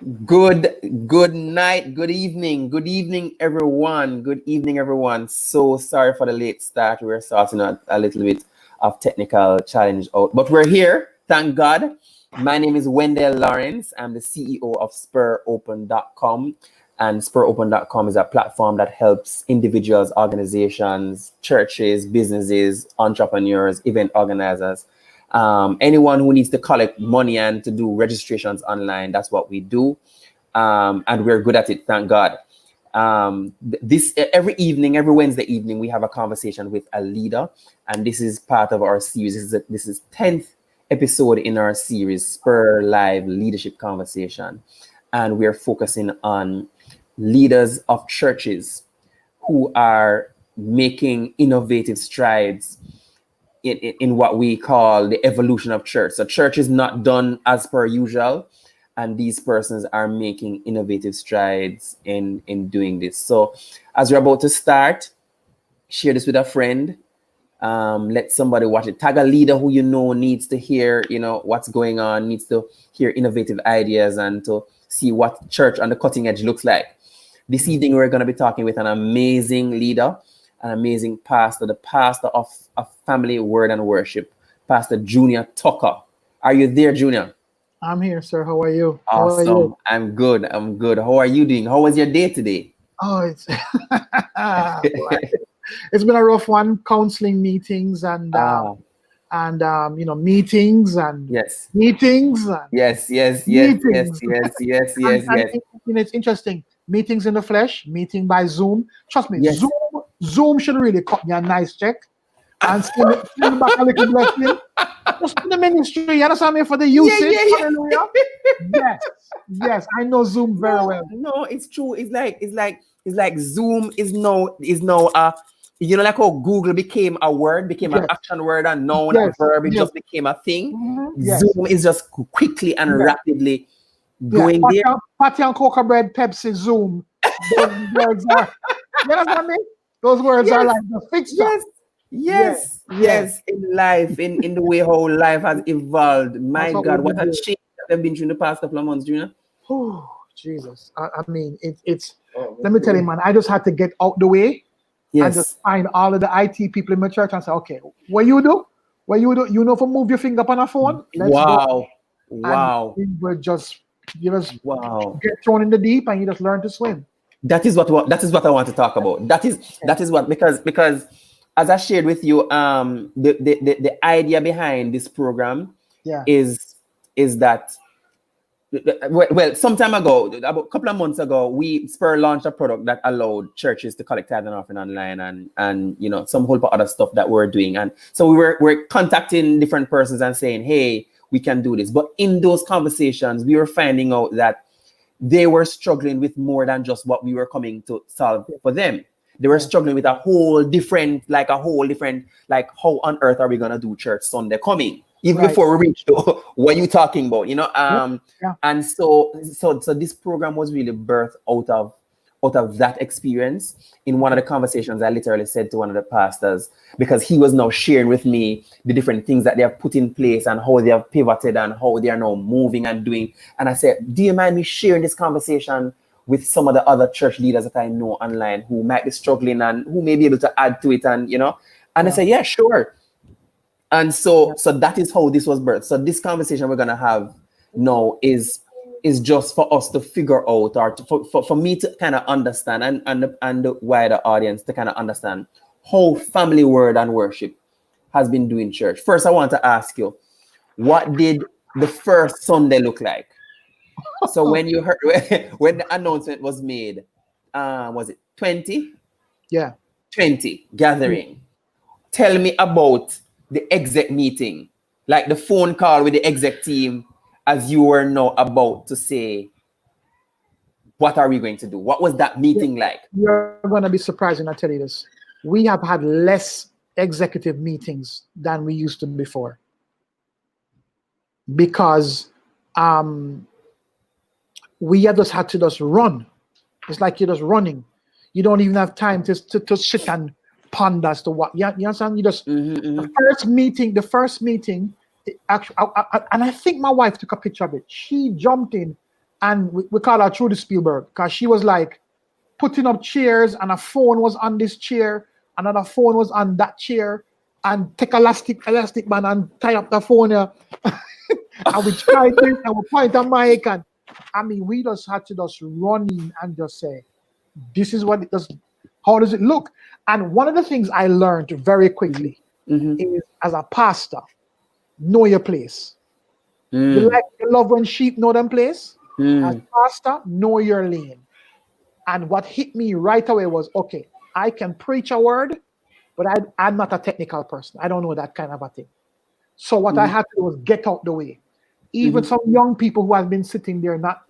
Good night, good evening, everyone. Good evening, everyone. So sorry for the late start. We're starting a little bit of technical challenge out, but we're here. Thank God. My name is Wendell Lawrence. I'm the CEO of SpurrOpen.com, and SpurrOpen.com is a platform that helps individuals, organizations, churches, businesses, entrepreneurs, event organizers, anyone who needs to collect money and to do registrations online. That's what we do, and we're good at it, thank God. This every evening, every Wednesday evening, we have a conversation with a leader, and this is part of our series. This is 10th episode in our series, Spur Live Leadership Conversation, and we're focusing on leaders of churches who are making innovative strides in what we call the evolution of church. So church is not done as per usual, and these persons are making innovative strides in doing this. So as we're about to start, share this with a friend. Let somebody watch it. Tag a leader who you know needs to hear, what's going on, needs to hear innovative ideas and to see what church on the cutting edge looks like. This evening, we're going to be talking with an amazing leader, an amazing pastor, the pastor of Family Word and Worship, Pastor Junior Tucker. Are you there, Junior? I'm here, sir. How are you? Awesome. How are you? I'm good. How are you doing? How was your day today? Oh, it's it's been a rough one. Counseling meetings and meetings and yes, meetings. And yes. meetings. Yes. It's interesting. Meetings in the flesh, meeting by Zoom. Trust me, yes. Zoom should really cut me a nice check and send me back a little blessing. Just in the ministry, you understand me, for the usage. Yeah. Hallelujah. Yes, I know Zoom very well. No, it's true. It's like Zoom is now like how Google became a word, became an action word, and noun and verb, it just became a thing. Zoom is just quickly and rapidly going there. Patty and Coca Bread, Pepsi, Zoom. Those words are, you understand me? Those words are like the fixture. Yes. In life, in the way how life has evolved. My God, what a change that they've been through in the past couple of months, Junior. Oh, Jesus. I mean, it's let me tell you, man, I just had to get out the way and just find all of the IT people in my church and say, okay, what you do? For move your finger up on a phone? Let's go. Wow. And you just get thrown in the deep and you just learn to swim. That is what I want to talk about. That is what, because as I shared with you, the idea behind this program is that, well, some time ago, about a couple of months ago, Spur launched a product that allowed churches to collect tithe and offering online and some whole other stuff that we're doing. And so we're contacting different persons and saying, hey, we can do this. But in those conversations, we were finding out that they were struggling with more than just what we were coming to solve for them. They were struggling with a whole different, like how on earth are we going to do church Sunday coming? Even before we reach to what you talking about, And so this program was really birthed out of that experience. In one of the conversations, I literally said to one of the pastors, because he was now sharing with me the different things that they have put in place and how they have pivoted and how they are now moving and doing. And I said, do you mind me sharing this conversation with some of the other church leaders that I know online who might be struggling and who may be able to add to it? And, I said, yeah, sure. And so that is how this was birthed. So this conversation we're going to have now is just for us to figure out, or for me to kind of understand and the wider audience to kind of understand how Family Word and Worship has been doing church. First, I want to ask you, what did the first Sunday look like? So when you heard, when the announcement was made, was it 20? Yeah. 20 gathering. Tell me about the exec meeting, like the phone call with the exec team as you were now about to say, what are we going to do? What was that meeting like? You're going to be surprised when I tell you this. We have had less executive meetings than we used to before. Because we have just had to just run. It's like you're just running. You don't even have time to sit and ponder as to what. You understand? You just the first meeting. Actually, and I think my wife took a picture of it. She jumped in And we call her Trudy Spielberg because she was like putting up chairs, and a phone was on this chair, another phone was on that chair, and take elastic band and tie up the phone here. And we tried this and we point a mic, and I mean, we just had to just run in and just say, this is what it does. How does it look? And one of the things I learned very quickly is, as a pastor, know your place. You love when sheep know them place. As pastor, know your lane. And what hit me right away was, okay, I can preach a word, but I'm not a technical person. I don't know that kind of a thing. So what I had to do was get out the way. Even some young people who have been sitting there, not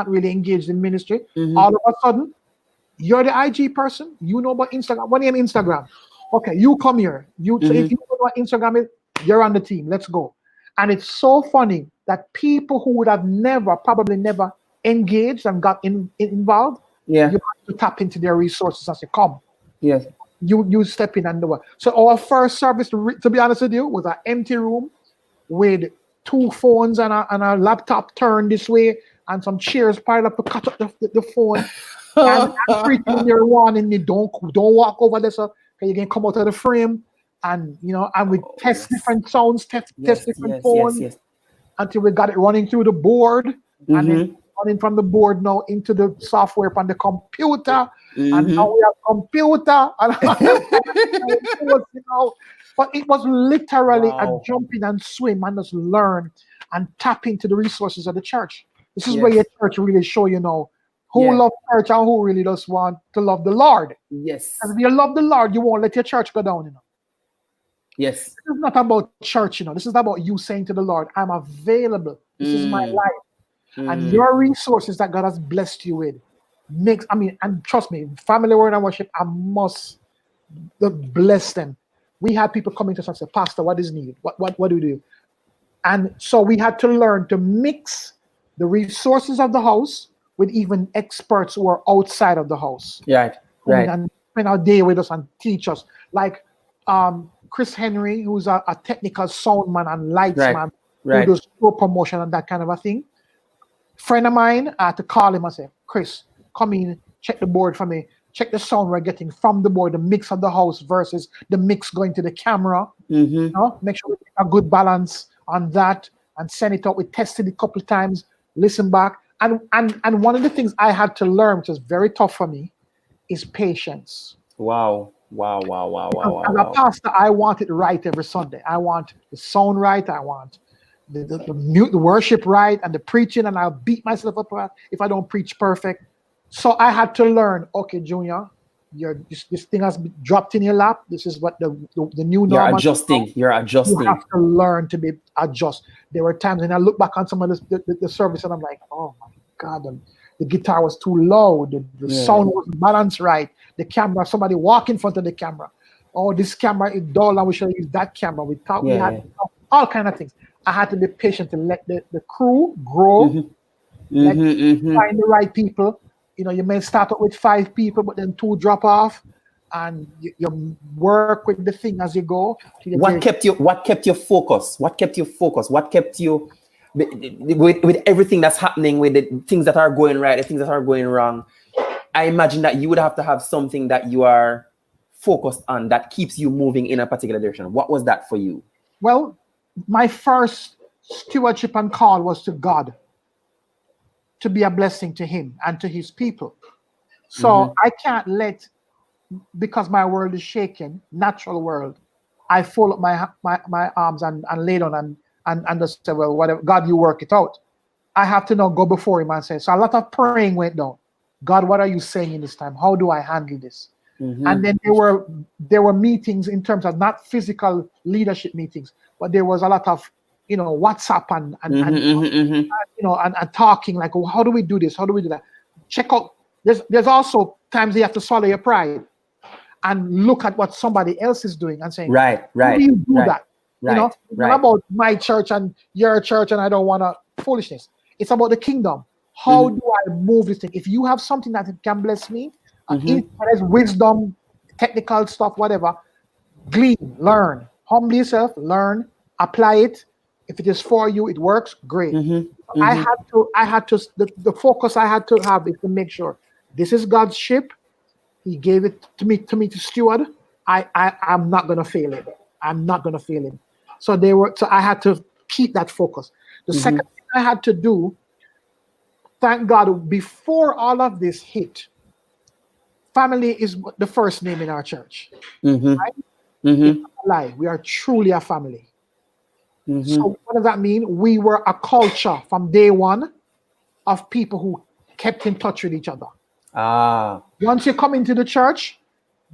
really engaged in ministry, all of a sudden, you're the IG person. You know about Instagram. What name Instagram? Okay, you come here. So if you know what Instagram is, you're on the team. Let's go. And it's so funny that people who would have probably never engaged and got involved, you have to tap into their resources and say, come. Yes. You step in and do it. So our first service, to be honest with you, was an empty room with 2 phones and a laptop turned this way and some chairs piled up to cut up the phone. And I'm preaching there warning me, don't walk over there, so you can come out of the frame. And and we test different sounds, test different phones until we got it running through the board, and then running from the board now into the software on the computer, and now we have computer. And but it was literally a jump in and swim and just learn and tap into the resources of the church. This is where your church really show who love church and who really does want to love the Lord. Yes. And if you love the Lord, you won't let your church go down, Yes. This is not about church, This is about you saying to the Lord, I'm available. This is my life. And your resources that God has blessed you with and trust me, family word and worship, I must bless them. We had people coming to us and say, Pastor, what is needed? What do we do? And so we had to learn to mix the resources of the house with even experts who are outside of the house. Right. And spend our day with us and teach us. Like Chris Henry, who's a technical sound man and lights man, who does show promotion and that kind of a thing. Friend of mine, I had to call him and say, Chris, come in, check the board for me. Check the sound we're getting from the board, the mix of the house versus the mix going to the camera. Make sure we get a good balance on that and send it out. We tested it a couple of times, listen back. And one of the things I had to learn, which is very tough for me, is patience. Wow. As a pastor, I want it right every Sunday. I want the sound right. I want the worship right and the preaching, and I'll beat myself up if I don't preach perfect. So I had to learn, okay, Junior, this thing has been dropped in your lap. This is what the new normal. You're adjusting. You have to learn to adjust. There were times when I look back on some of the service and I'm like, oh my God, the guitar was too low. The sound wasn't balanced right. The camera, somebody walk in front of the camera. Oh, this camera is dull and we should use that camera. We had all kind of things. I had to be patient to let the crew grow, find the right people. You may start out with 5 people, but then 2 drop off, and you work with the thing as you go. What kept you focused? What kept you focused? What kept you with everything that's happening, with the things that are going right, the things that are going wrong? I imagine that you would have to have something that you are focused on that keeps you moving in a particular direction. What was that for you? Well, my first stewardship and call was to God, to be a blessing to him and to his people. So I can't let, because my world is shaking, natural world, I fold up my arms and lay down and just say, well, whatever, God, you work it out. I have to now go before him and say, so a lot of praying went down. God, what are you saying in this time? How do I handle this? And then there were meetings in terms of not physical leadership meetings, but there was a lot of WhatsApp and talking like, well, how do we do this? How do we do that? Check out. There's also times you have to swallow your pride and look at what somebody else is doing and saying, right. How do you do that? It's not about my church and your church, and I don't want foolishness. It's about the kingdom. How do I move this thing? If you have something that can bless me, if there's wisdom, technical stuff, whatever, glean, learn, humble yourself, learn, apply it. If it is for you, it works, great. If I had to the focus I had to have is to make sure this is God's ship. He gave it to me to steward. I'm not gonna fail it. I'm not gonna fail him. So I had to keep that focus. The second thing I had to do, thank God, before all of this hit, family is the first name in our church. Right? It's not a lie. We are truly a family. So what does that mean? We were a culture from day one of people who kept in touch with each other. Once you come into the church,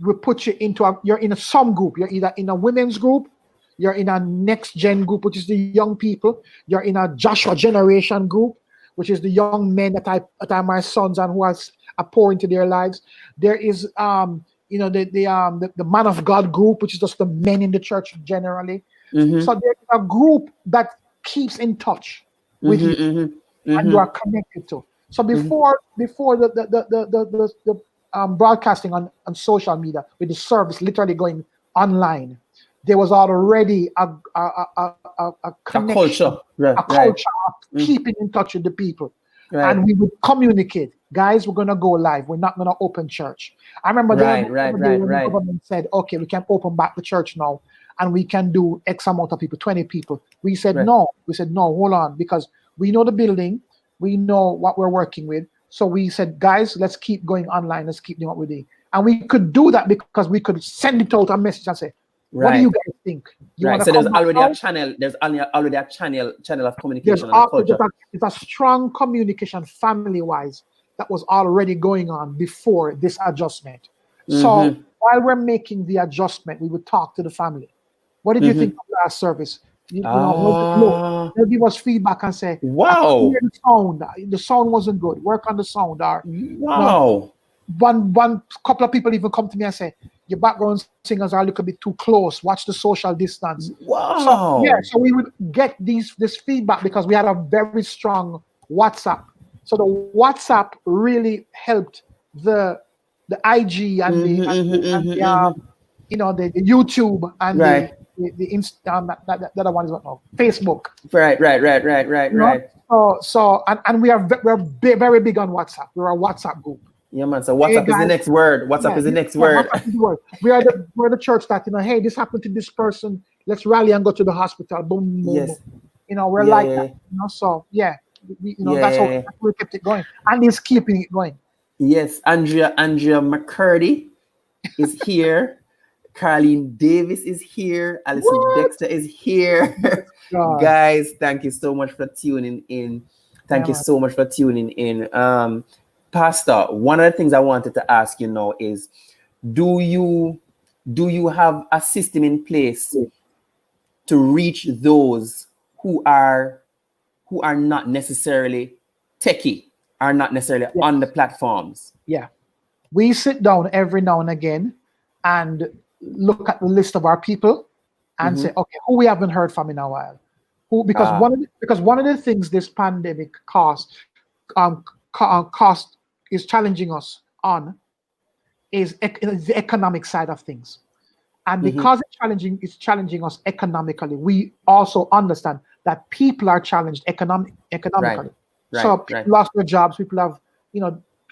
we put you you're in some group. You're either in a women's group, you're in a next gen group, which is the young people. You're in a Joshua generation group, which is the young men that are my sons and who are pour into their lives. There is the man of God group, which is just the men in the church generally. So there's a group that keeps in touch with you and you are connected to. So before the broadcasting on social media with the service literally going online, there was already a connection, a culture of keeping in touch with the people. And we would communicate, guys, we're going to go live. We're not going to open church. I remember the government said, okay, we can open back the church now and we can do X amount of people, 20 people. We said, no. We said, no, hold on, because we know the building. We know what we're working with. So we said, guys, let's keep going online. Let's keep doing what we're doing. And we could do that because we could send it out a message and say, what do you guys think? So there's already a channel. There's already a channel of communication. There's a strong communication family-wise that was already going on before this adjustment. So while we're making the adjustment, we would talk to the family. What did you think of last service? They'll give us feedback and say, wow, the sound wasn't good. Work on the sound. Or, wow. One couple of people even come to me and say, your background singers are a little bit too close. Watch the social distance. Wow. So we would get this feedback because we had a very strong WhatsApp. So the WhatsApp really helped the IG and the YouTube and the other one is what now? Facebook. Right. So we are very big on WhatsApp. We're a WhatsApp group. Yeah, man. So WhatsApp is the next word. WhatsApp is the next word. We're the church that, hey, this happened to this person. Let's rally and go to the hospital. Boom, boom, boom. We're like that. So that's how we kept it going. And he's keeping it going. Yes, Andrea McCurdy is here. Carlene Davis is here. Alison Dexter is here. Guys, thank you so much for tuning in. Thank you so much for tuning in. Pastor, one of the things I wanted to ask you now is, do you have a system in place to reach those who are not necessarily techie, are not necessarily on the platforms? Yeah. We sit down every now and again and look at the list of our people and say, okay, who we haven't heard from in a while. Because one of the things this pandemic is challenging us on is the economic side of things. And because it's challenging us economically, we also understand that people are challenged economically. So people lost their jobs. People have,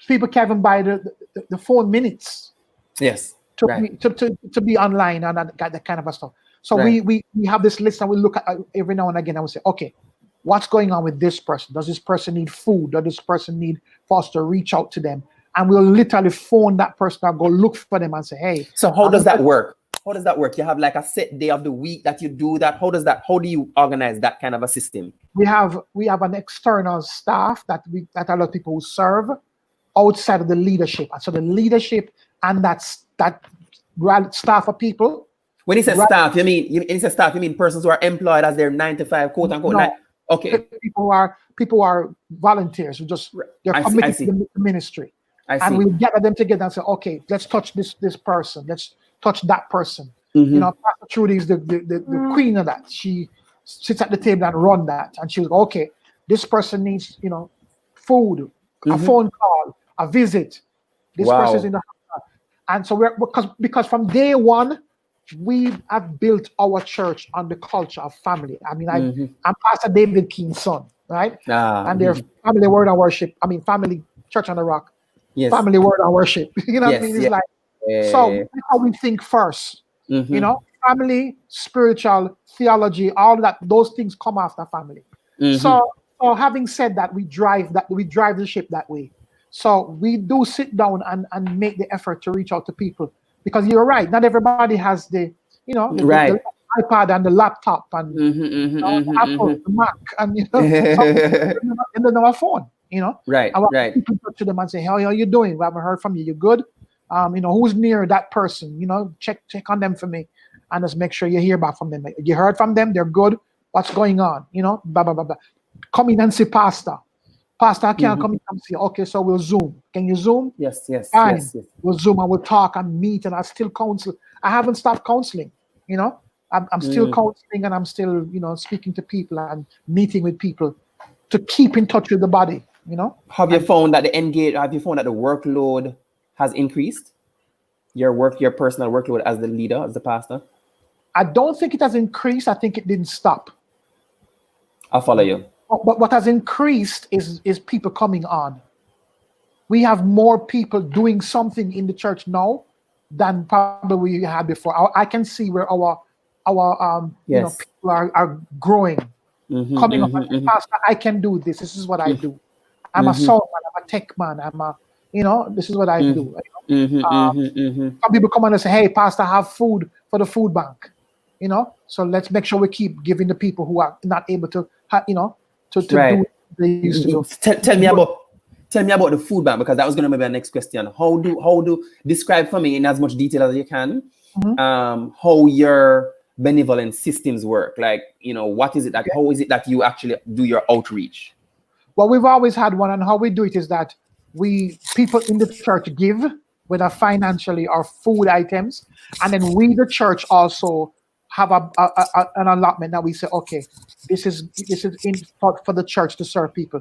people can't even buy the phone minutes. Yes. To be online and that kind of stuff. So we have this list and we look at every now and again and we say, okay, what's going on with this person? Does this person need food? Does this person need for us to reach out to them? And we'll literally phone that person and go look for them and say, hey. So how does that work? How does that work? You have like a set day of the week that you do that. How do you organize that kind of a system? We have an external staff that a lot of people who serve outside of the leadership. So the leadership and that staff of people. When you say staff, you mean persons who are employed as their 9 to 5, quote unquote. No. Okay. People are volunteers who they're committed to the ministry. And we gather them together and say, okay, let's touch this person. Let's touch that person. Pastor Trudy is the queen of that. She sits at the table and run that. And she'll go, okay, this person needs, food, a phone call, a visit. This person is in the house. And so because from day one, we have built our church on the culture of family. I mean, I'm Pastor David King's son. right? And their family word and worship. I mean, family church on the rock. Yes. Family word and worship. You know what I mean? It's like, so that's how we think first. You know, family, spiritual, theology, all that, those things come after family. So having said that, we drive the ship that way. So we do sit down and make the effort to reach out to people, because you're right, not everybody has the, you know, the iPad and the laptop and the Apple, the Mac, and you know, and then our phone, you know. Right. People talk to them and say, how are you doing? We haven't heard from you. You good? You know, who's near that person? You know, check on them for me, and just make sure you hear back from them. You heard from them? They're good. What's going on? You know, blah blah blah blah. Come in and see Pastor. Pastor, I can't come in and see. Okay, so we'll Zoom. Can you Zoom? Yes. Fine. Yes. We'll Zoom and we'll talk and meet, and I still counsel. I haven't stopped counseling. You know, I'm still counseling, and I'm still, you know, speaking to people and meeting with people to keep in touch with the body. You know. Have you found that the workload has increased? Your personal workload as the leader, as the pastor? I don't think it has increased. I think it didn't stop. I'll follow you. But what has increased is people coming on. We have more people doing something in the church now than probably we had before. I can see where our you know, people are growing, coming up. Pastor, I can do this. This is what I do. I'm a sound man. I'm a tech man. You know, this is what I do. You know? Some people come on and say, "Hey, Pastor, have food for the food bank." You know, so let's make sure we keep giving the people who are not able to, you know, to do what they used to do. Tell me about the food bank, because that was going to be my next question. How do describe for me in as much detail as you can how your benevolent systems work? Like, you know, what is it that how is it that you actually do your outreach? Well, we've always had one, and how we do it is that people in the church give, whether financially or food items, and then we, the church, also have an allotment that we say, okay, this is in for the church to serve people,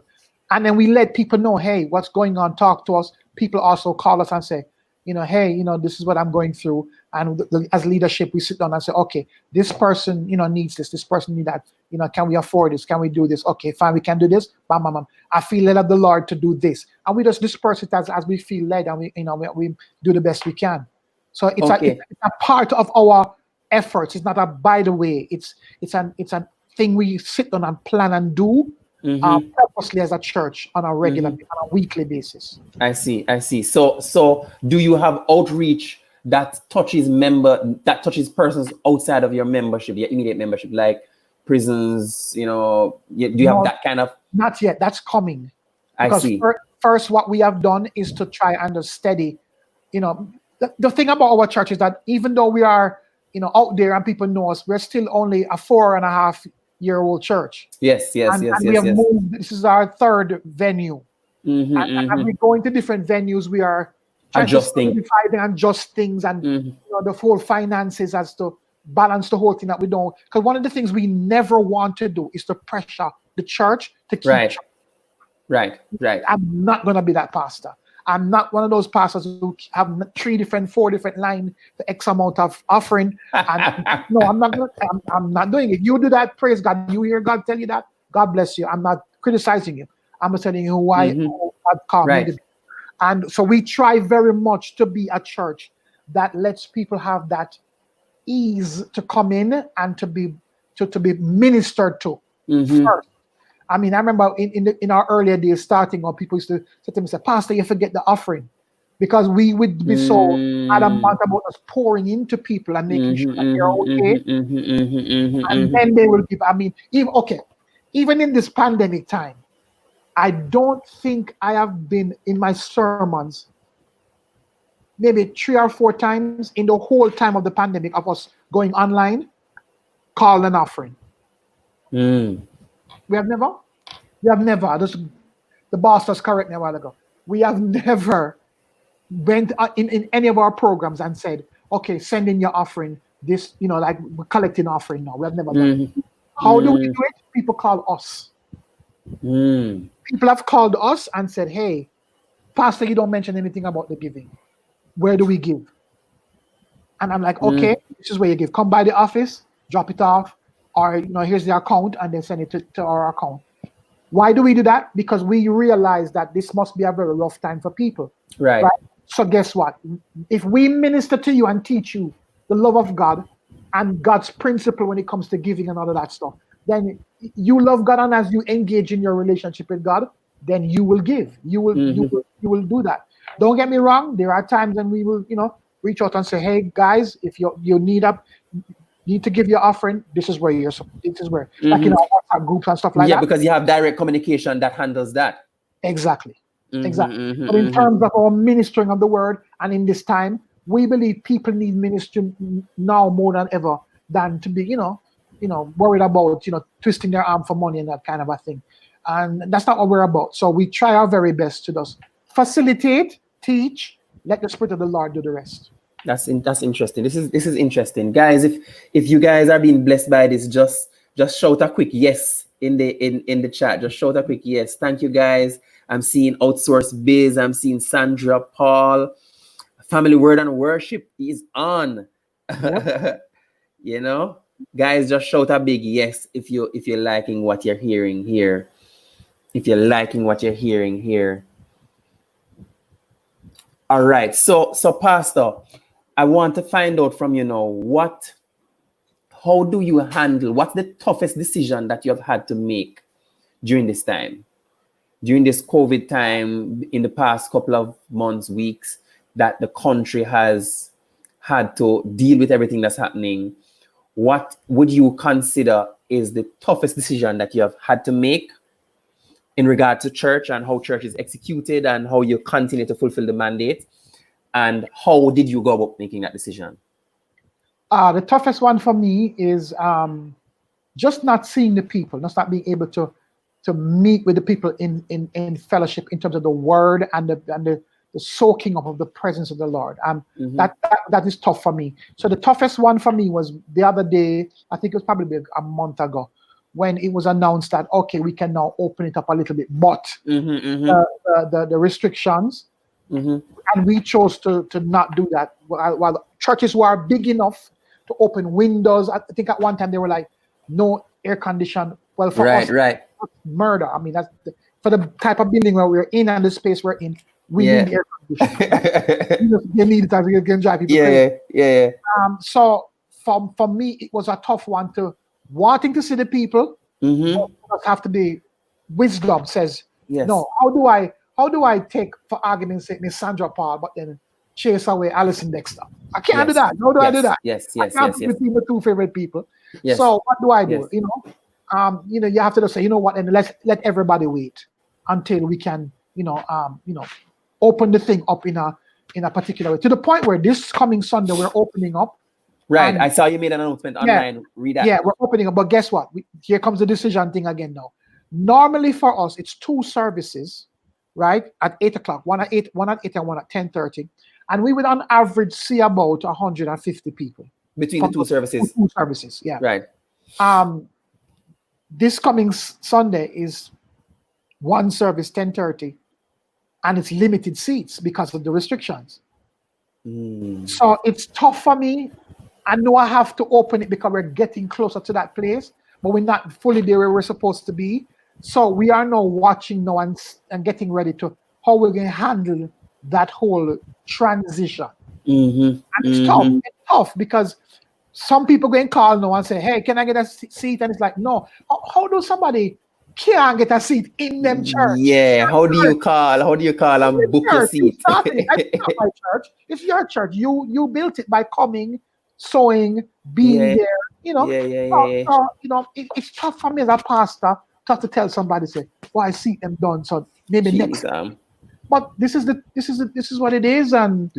and then we let people know, hey, what's going on? Talk to us. People also call us and say, you know, hey, you know, this is what I'm going through, and as leadership, we sit down and say, okay, this person, you know, needs this. This person needs that. You know, can we afford this? Can we do this? Okay, fine, we can do this. Bam, bam, bam. I feel led of the Lord to do this, and we just disperse it as we feel led, and we, you know, we do the best we can. So it's a part of our efforts. It's not a by the way. It's a thing we sit on and plan and do purposely as a church on a regular, on a weekly basis. I see. So do you have outreach that touches persons outside of your membership, your immediate membership, like prisons? You know, do you have that kind of? Not yet. That's coming. I see. First, what we have done is to try and steady. You know, the thing about our church is that even though we are, you know, out there and people know us, we're still only a 4.5-year-old church. Yes. We have moved. This is our third venue. And as we go into different venues, we are trying adjusting to adjust things, and you know, the whole finances as to balance the whole thing that we don't. Because one of the things we never want to do is to pressure the church to keep. Right. I'm not going to be that pastor. I'm not one of those pastors who have 4 different lines for X amount of offering. And no, I'm not doing it. You do that, praise God. You hear God tell you that, God bless you. I'm not criticizing you. I'm telling you who God called me to be. And so we try very much to be a church that lets people have that ease to come in and to be ministered to first. I mean, I remember in our earlier days starting, or people used to say to me, "Pastor, you forget the offering," because we would be so adamant about us pouring into people and making sure that they're okay, and then they will give. I mean, even in this pandemic time, I don't think I have been in my sermons maybe 3 or 4 times in the whole time of the pandemic of us going online, call an offering. We have never. The boss was correct me a while ago. We have never went in any of our programs and said, okay, send in your offering. This, you know, like we're collecting offering now. We have never done it. How do we do it? People call us. People have called us and said, hey, Pastor, you don't mention anything about the giving. Where do we give? And I'm like, okay, this is where you give. Come by the office, drop it off, or, you know, here's the account, and then send it to our account. Why do we do that? Because we realize that this must be a very rough time for people. Right. So guess what? If we minister to you and teach you the love of God and God's principle when it comes to giving and all of that stuff, then you love God, and as you engage in your relationship with God, then you will give. You will you will do that. Don't get me wrong. There are times when we will, reach out and say, hey guys, if you need to give your offering, this is where like WhatsApp groups and stuff like that. Yeah, because you have direct communication that handles that. Exactly. But in terms of our ministering of the word, and in this time, we believe people need ministry now more than ever than to be, worried about, twisting their arm for money and that kind of a thing. And that's not what we're about. So we try our very best to just facilitate, teach, let the Spirit of the Lord do the rest. That's interesting. This is interesting, guys. If you guys are being blessed by this, just shout a quick yes in the chat. Just shout a quick yes. Thank you, guys. I'm seeing Outsource Biz. I'm seeing Sandra, Paul. Family Word and Worship is on. Yep. Guys, just shout a big yes if you're liking what you're hearing here. If you're liking what you're hearing here. All right. So Pastor, I want to find out from you now, how do you handle, what's the toughest decision that you have had to make during this time? During this COVID time, in the past couple of months, weeks, that the country has had to deal with everything that's happening, what would you consider is the toughest decision that you have had to make in regard to church and how church is executed and how you continue to fulfill the mandate? And how did you go about making that decision? The toughest one for me is just not seeing the people, not being able to meet with the people in fellowship in terms of the word and the soaking up of the presence of the Lord. That is tough for me. So the toughest one for me was the other day, I think it was probably a month ago, when it was announced that, okay, we can now open it up a little bit, but the restrictions, and we chose to not do that. While churches were big enough to open windows, I think at one time they were like, no air condition. Well, for us, murder. I mean, that's for the type of building where we're in and the space we're in, we need air conditioning. They need it as you can drive people crazy. So for me, it was a tough one to wanting to see the people. But have to be wisdom says, no, how do I take, for argument's sake, Miss Sandra Paul, but then chase away Alison Dexter? I can't do that. How do I do that? I can't be between the two favorite people. So what do I do? You have to just say, you know what, and let everybody wait until we can, open the thing up in a particular way. To the point where this coming Sunday we're opening up. Right. I saw you made an announcement online. Read that. Yeah, we're opening up. But guess what? Here comes the decision thing again now. Normally for us, it's 2 services, right? At 8 o'clock. One at 8 and one at 10:30. And we would on average see about 150 people. Between the 2 services. 2 services, yeah. Right. This coming Sunday is 1 service, 10:30. And it's limited seats because of the restrictions. So it's tough for me. I know I have to open it because we're getting closer to that place, but we're not fully there where we're supposed to be. So we are now watching now and getting ready to how we're going to handle that whole transition. And it's tough. It's tough because some people going to call now and say, hey, can I get a seat? And it's like, no. How do somebody can't get a seat in them church? Yeah, how do you call and book your seat? It's not my church. It's your church. You built it by coming, sowing, being there. It's tough for me as a pastor to have to tell somebody, say, well, I see them done, so maybe next time. But this is what it is, and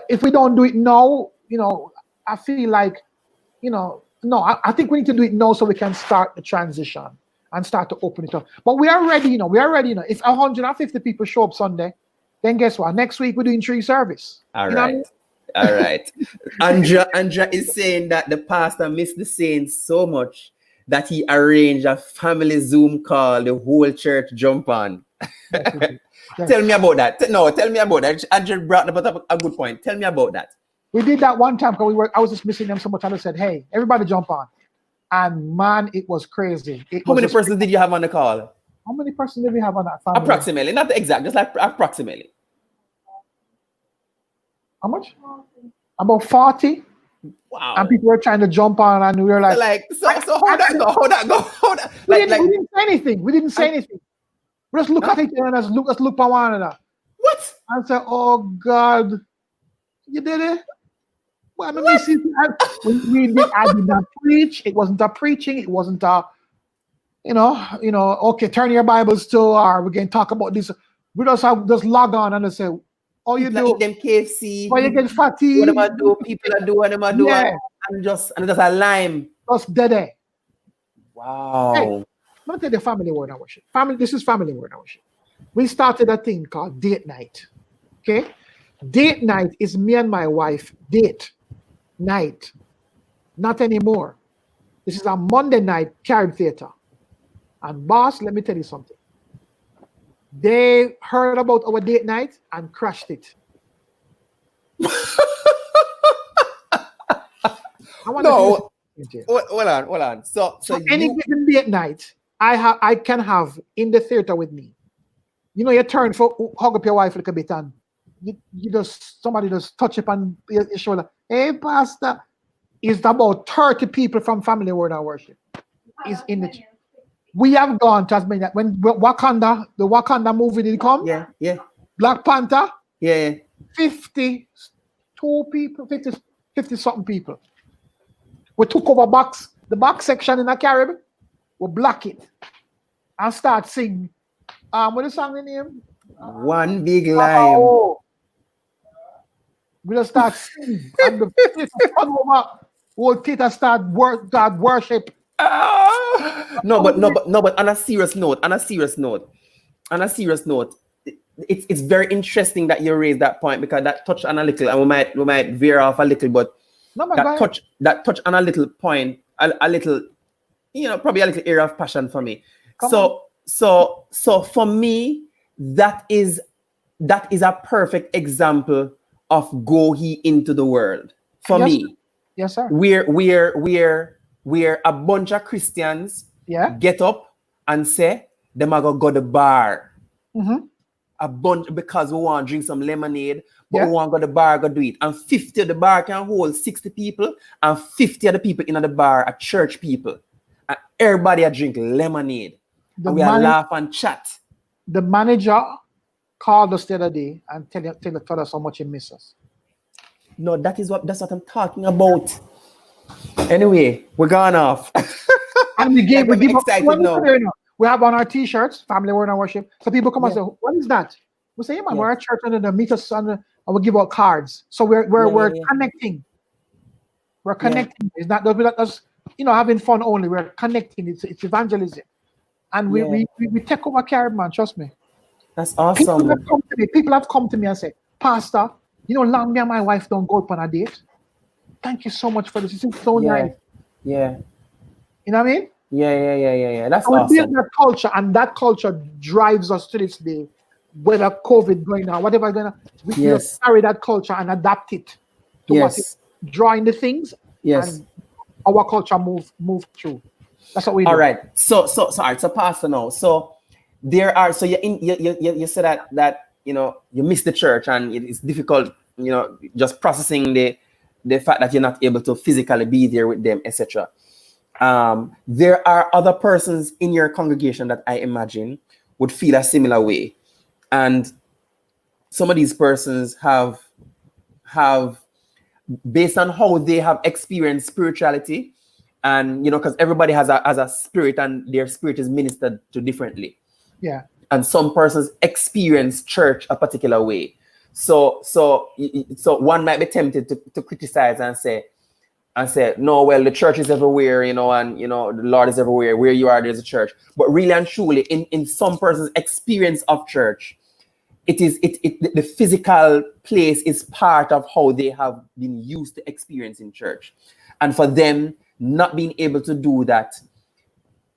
if we don't do it now, I feel like, I think we need to do it now so we can start the transition and start to open it up. But we are ready, If 150 people show up Sunday, then guess what? Next week we're doing 3 service. All right. Andrea is saying that the pastor missed the saints so much that he arranged a family Zoom call, the whole church jump on. Tell me about that. Tell me about that. Andrea brought up a good point. Tell me about that. We did that one time because I was just missing them so much. I said, hey, everybody jump on. And man, it was crazy. How many persons did you have on the call? How many persons do we have on that family? Approximately, not the exact, just like approximately. How much? About 40. Wow. And people were trying to jump on, and we were like, so how that go? We didn't say anything. We didn't say anything. We just look at each other and let's look at one another. What? And say, oh God, you did it? Well, I did not preach. It wasn't a preaching. It wasn't a, okay, turn your Bibles to, or we can talk about this. We just log on and say, oh, you do them KFC. Why you get fatigued? What am I do? People are doing, what am I do? And just a lime. Just dead. Wow. Hey, let me tell you the family word I worship. This is family word I worship. We started a thing called date night. Okay? Date night is me and my wife date night. Not anymore. This is a Monday night Carib Theater. And boss, let me tell you something. They heard about our date night and crashed it. Hold on. So any given date night, I can have in the theater with me. You turn for hug up your wife a little bit and somebody just touch up on your shoulder. Hey, Pastor, it's about 30 people from Family Word and Worship. Is in the. We have gone to as many that when the Wakanda movie did come. Yeah. Black Panther. Yeah. 52 people, 50 something people. We took over the box section in the Caribbean. We block it and start singing. What is the song name? One Big Lime. We just start singing. And the whole theater start worship. No, but on a serious note, it's very interesting that you raised that point, because that touched on a little, and we might veer off a little, but that touch on a little point, a little, probably a little area of passion for me. So for me, that is a perfect example of go ye into the world. For me. Yes, sir. Where a bunch of Christians get up and say, them are going to go to the bar. Mm-hmm. A bunch, because we want to drink some lemonade, but we want to go to the bar, go do it. And 50 of the bar can hold 60 people, and 50 of the people in the bar are church people. And everybody are drink lemonade. And we are laugh and chat. The manager called us the other day and told us how much he misses us. No, that's what I'm talking about. Anyway, we're gone off. And we give excited now. We have on our t-shirts, Family Word and Worship. So people come and say, what is that? We say, man, we're at church and they meet us and we give out cards. So we're connecting. We're connecting. It's not us, having fun only. We're connecting. It's evangelism. And we take over Carib, man, trust me. That's awesome. People have come to me and said, Pastor, long me and my wife don't go up on a date. Thank you so much for this. It's so nice. Yeah. You know what I mean? Yeah. That's awesome. We build that culture, and that culture drives us to this day. Whether COVID going on, whatever going on, we just carry that culture and adapt it to what is drawing the things. And our culture move through. That's what we do. All right. So Pastor, now. So there are. So you said that you miss the church and it's difficult. Just processing the fact that you're not able to physically be there with them, etc. There are other persons in your congregation that I imagine would feel a similar way. And some of these persons have based on how they have experienced spirituality, and because everybody has a spirit and their spirit is ministered to differently. Yeah. And some persons experience church a particular way. So one might be tempted to criticize and say, no, well, the church is everywhere, and the Lord is everywhere. Where you are, there's a church. But really and truly, in some person's experience of church, the physical place is part of how they have been used to experiencing church. And for them not being able to do that,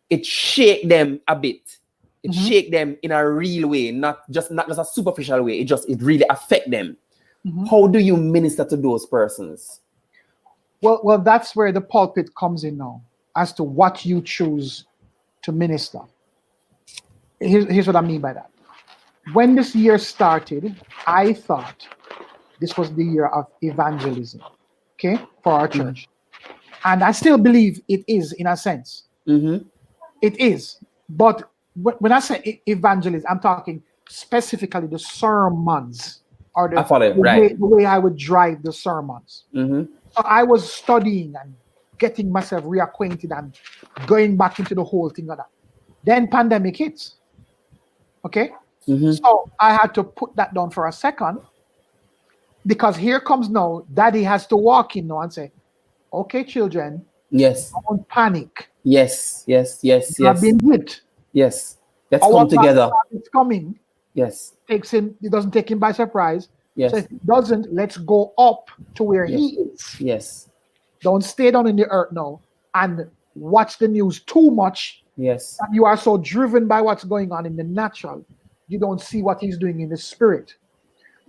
it shake them a bit. It shake them in a real way, not just a superficial way. It really affect them. How do you minister to those persons? Well, that's where the pulpit comes in now, as to what you choose to minister. here's what I mean by that. When this year started, I thought this was the year of evangelism, okay, for our church. And I still believe it is, in a sense. It is. But when I say evangelism, I'm talking specifically the sermons, or the way I would drive the sermons. So I was studying and getting myself reacquainted and going back into the whole thing of that. Then pandemic hits. Okay? So I had to put that down for a second, because here comes now, daddy has to walk in now and say, okay, children, don't panic. Yes. You have been whipped. Yes. Let's come together. It's coming. Yes. It doesn't take him by surprise. Yes. So if it doesn't, let's go up to where he is. Yes. Don't stay down in the earth now and watch the news too much. Yes. And you are so driven by what's going on in the natural, you don't see what he's doing in the spirit.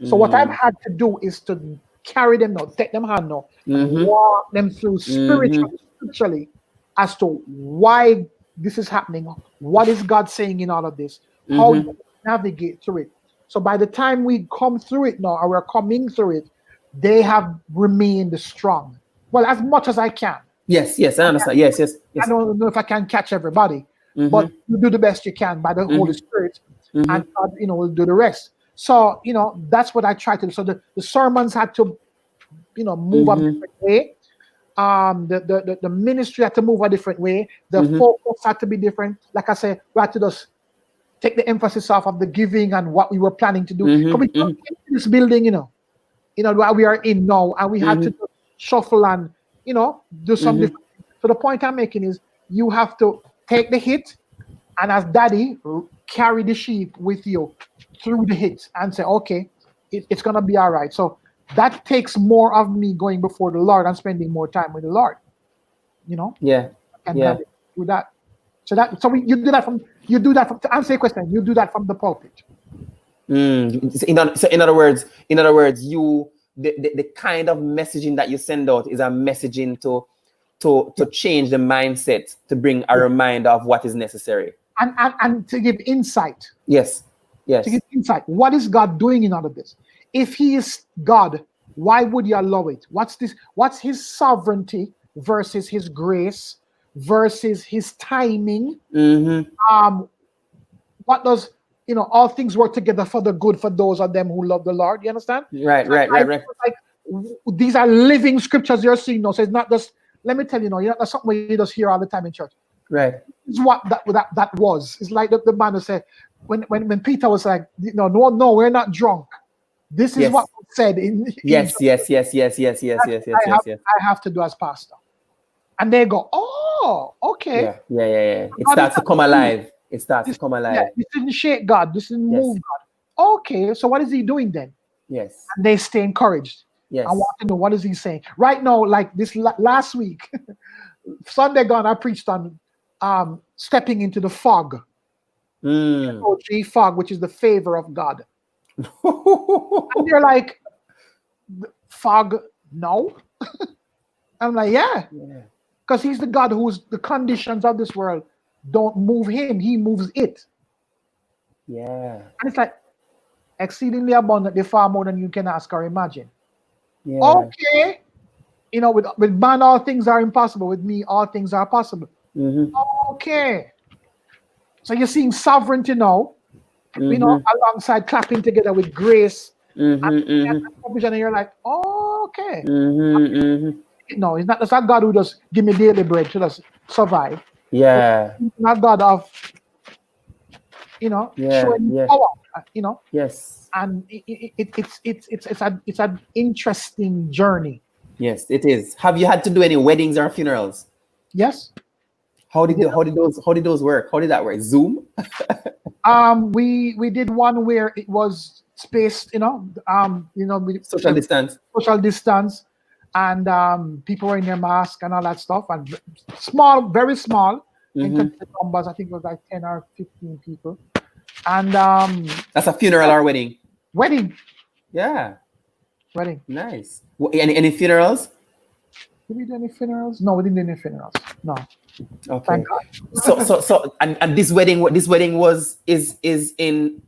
So what I've had to do is to carry them now, take them hand now, walk them through spiritually as to why this is happening. What is God saying in all of this? How you navigate through it. So by the time we come through it now, or we're coming through it, they have remained strong. Well, as much as I can. Yes, I understand. Yes. I don't know if I can catch everybody, but you do the best you can by the Holy Spirit, and God, will do the rest. So, that's what I try to do. So the sermons had to, move a different way. The ministry had to move a different way. The focus had to be different. Like I said, we had to just take the emphasis off of the giving and what we were planning to do. So we came into this building, where we are in now, and we had to shuffle and, do some different. So the point I'm making is, you have to take the hit, and as daddy, carry the sheep with you through the hit and say, okay, it's going to be all right. So that takes more of me going before the Lord and spending more time with the Lord, Yeah. And with that. So you do that from, to answer your question, you do that from the pulpit. So in other words, you, the kind of messaging that you send out is a messaging to change the mindset, to bring a reminder of what is necessary. And to give insight. Yes. To give insight. What is God doing in all of this? If he is God, why would you allow it? What's this? What's his sovereignty versus his grace versus his timing? What does, all things work together for the good for those of them who love the Lord? You understand? Right. Like, these are living scriptures you're seeing now. So it's not just, let me tell you, that's something you just hear all the time in church. Right. It's what that was. It's like the man who said, when Peter was like, no, we're not drunk. This is what was said in Yes. I have to do as pastor. And they go, oh, okay. Yeah. It starts to come alive. Yeah, this didn't shake God. This didn't move God. Okay, so what is he doing then? Yes. And they stay encouraged. Yes. I want to know, what is he saying? Right now, like this last week, Sunday gone, I preached on stepping into the fog. Fog, which is the favor of God. And they're like, fog? No. I'm like, yeah. Because he's the God who's the conditions of this world don't move him, he moves it. Yeah. And it's like exceedingly abundantly, far more than you can ask or imagine. Yeah. Okay. With man, all things are impossible. With me, all things are possible. Okay. So you're seeing sovereignty now, alongside clapping together with grace. And you're like, okay. No, it's not God who just give me daily bread to just survive. Yeah. It's not God of, showing power, Yes. And it's an interesting journey. Yes, it is. Have you had to do any weddings or funerals? Yes. How did those work? How did that work? Zoom? We did one where it was spaced, social distance. Social distance, and people were in their mask and all that stuff, and small, very small in terms of numbers. I think it was like 10 or 15 people. And that's a funeral or wedding? Wedding. Yeah. Wedding. Nice. Any funerals? Did we do any funerals? No, we didn't do any funerals. No. Okay. Thank God. So and this wedding is in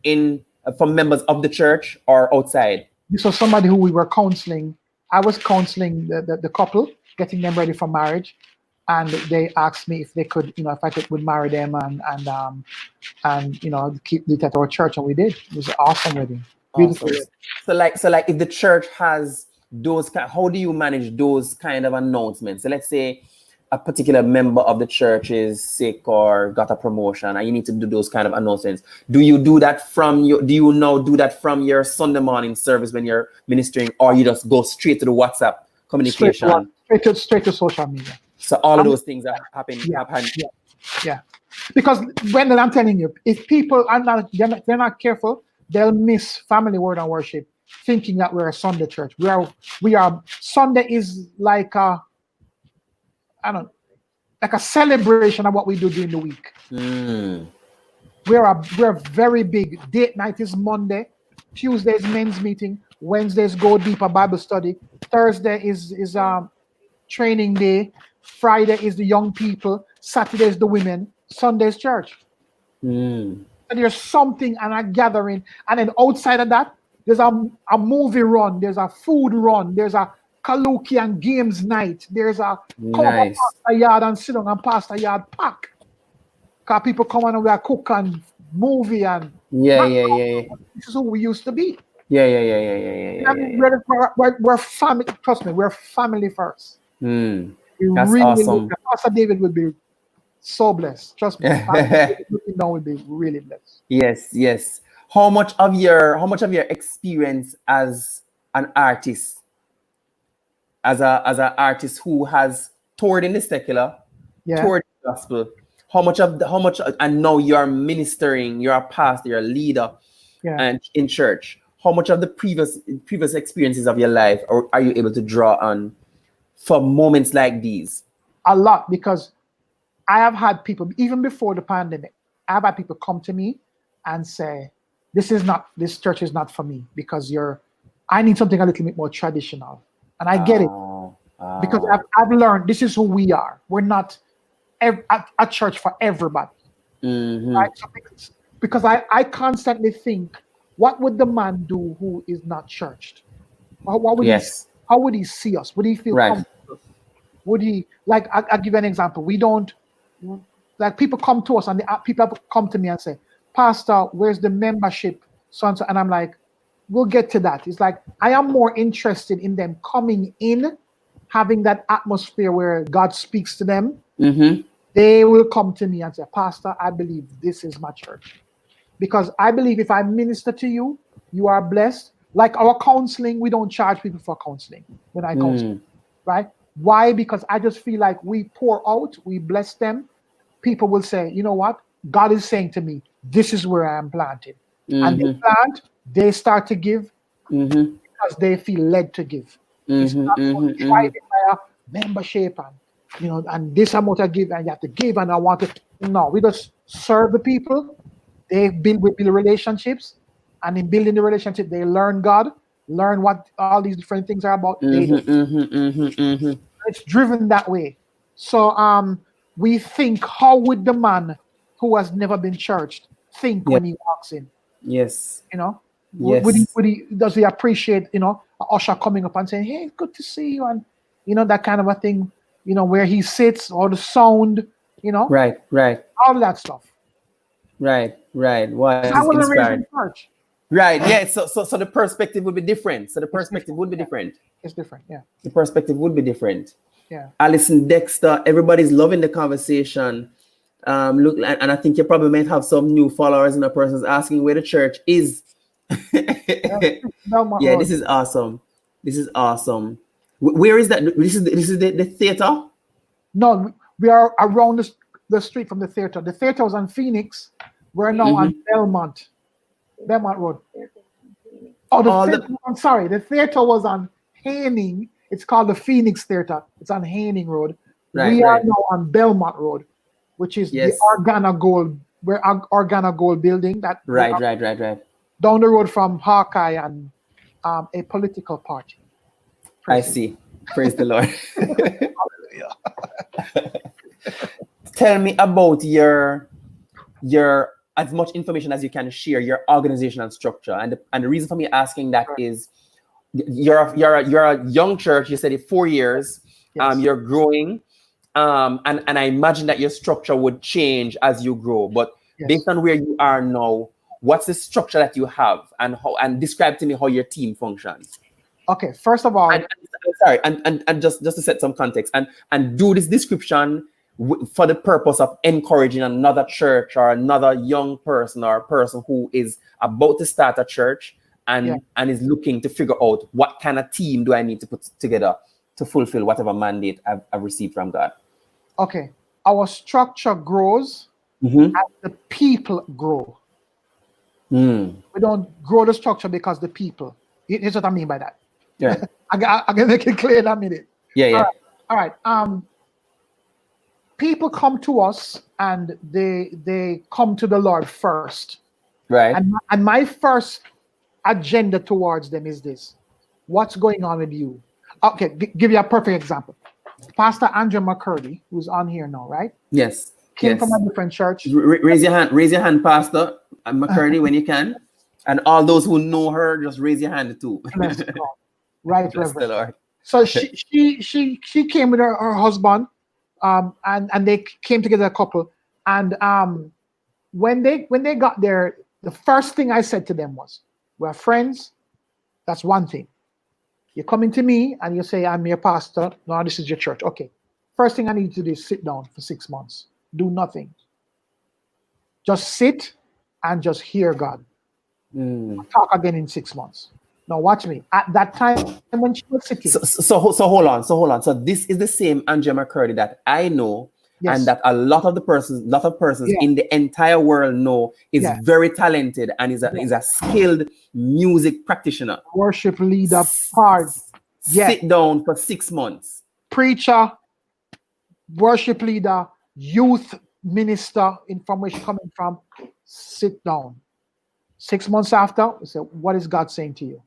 from members of the church or outside? This was somebody who we were counseling. I was counseling the couple, getting them ready for marriage, and they asked me if they could, if I would marry them and keep it at our church, and we did. It was an awesome wedding. Beautiful. Awesome. So like if the church has those how do you manage those kind of announcements? So let's say a particular member of the church is sick or got a promotion and you need to do those kind of announcements. Do you do that from your Sunday morning service when you're ministering, or you just go straight to the WhatsApp communication? Straight to social media. So all of those things are happening. Yeah. Because when I'm telling you, if people are they're not careful, they'll miss family word and worship, thinking that we're a Sunday church. We are Sunday is like a celebration of what we do during the week. We're very big. Date night is Monday, Tuesday is men's meeting, Wednesdays go deeper Bible study, Thursday is training day, Friday is the young people, Saturday is the women, Sunday is church. And there's something and a gathering, and then outside of that, there's a movie run, there's a food run, there's a karaoke and games night, there's a come up pastor yard and sit down and pastor yard pack. Because people come on and we are cook and movie and this is who we used to be. We're family. Trust me, we're family first. That's awesome. Pastor David would be so blessed. Trust me. Pastor David would be really blessed. Yes. How much of your experience as an artist, as an artist who has toured in the secular, toured in the gospel, how much and now you're ministering, you're a pastor, you're a leader, and in church. How much of the previous experiences of your life are you able to draw on for moments like these? A lot, because I have had people, even before the pandemic, I've had people come to me and say, this church is not for me, because I need something a little bit more traditional. And I get it, because I've learned this is who we are. We're not a church for everybody. Right? So because I constantly think, what would the man do who is not churched? How would he see us? Would he feel comfortable? Would he, like, I'll give you an example. We don't, like, people come to us and people come to me and say, Pastor, where's the membership? So and so. And I'm like, we'll get to that. It's like, I am more interested in them coming in, having that atmosphere where God speaks to them. They will come to me and say, Pastor, I believe this is my church. Because I believe if I minister to you, you are blessed. Like our counseling, we don't charge people for counseling when I counsel, right? Why? Because I just feel like we pour out, we bless them. People will say, you know what? God is saying to me, this is where I am planted. And they plant, they start to give because they feel led to give. It's not driving by a membership and this amount I give and you have to give and I want it. No, we just serve the people. We build relationships, and in building the relationship, they learn God, learn what all these different things are about. It's driven that way. So we think, how would the man who has never been churched think when he walks in? Yes. Does he appreciate, an usher coming up and saying, hey, good to see you, and that kind of a thing, where he sits, or the sound, Right. all that stuff. Right. Why? I wasn't raised in church. Right. Yeah. So the perspective would be different. It's different. Yeah. The perspective would be different. Yeah. Alison, Dexter, everybody's loving the conversation. Look, and I think you probably might have some new followers and a person's asking where the church is. Yeah, this is awesome. Where is that? This is the theater? No, we are around the street from the theater. The theater was on Phoenix. We're now on Belmont Road. I'm sorry. The theater was on Haining. It's called the Phoenix Theater. It's on Haining Road. We are now on Belmont Road, which is the Organa Gold. We're Organa Gold building. Right. Down the road from Hawkeye and a political party. I see. Praise the Lord. tell me about your as much information as you can share, your organizational structure. And the reason for me asking that is you're a young church. You said it 4 years. Yes. You're growing. And I imagine that your structure would change as you grow. But based on where you are now, what's the structure that you have, and describe to me how your team functions? Okay, first of all, and just to set some context, and do this description for the purpose of encouraging another church or another young person or a person who is about to start a church and is looking to figure out what kind of team do I need to put together to fulfill whatever mandate I've received from God. Okay, our structure grows as the people grow. We don't grow the structure because the people. Here's what I mean by that. Yeah, I can make it clear in a minute. Yeah. All right. People come to us and they come to the Lord first. Right. And my first agenda towards them is this: what's going on with you? Okay, give you a perfect example. Pastor Andrea McCurdy, who's on here now, right? Yes. Came from a different church. Raise your hand, Pastor McCurdy, when you can. And all those who know her, just raise your hand too. Right, Reverend. So she came with her husband, and they came together a couple. And when they got there, the first thing I said to them was, "We're friends. That's one thing. You're coming to me and you say, I'm your pastor. No, this is your church. Okay. First thing I need to do is sit down for 6 months. Do nothing. Just sit and just hear God. Talk again in 6 months." Now watch me. At that time when she was sitting. So hold on. So this is the same Andrea McCurdy that I know, and that a lot of persons in the entire world know is very talented and is a skilled music practitioner. Worship leader part. Sit down for 6 months. Preacher, worship leader, youth minister, from where she's coming from. Sit down. 6 months after, we say, what is God saying to you?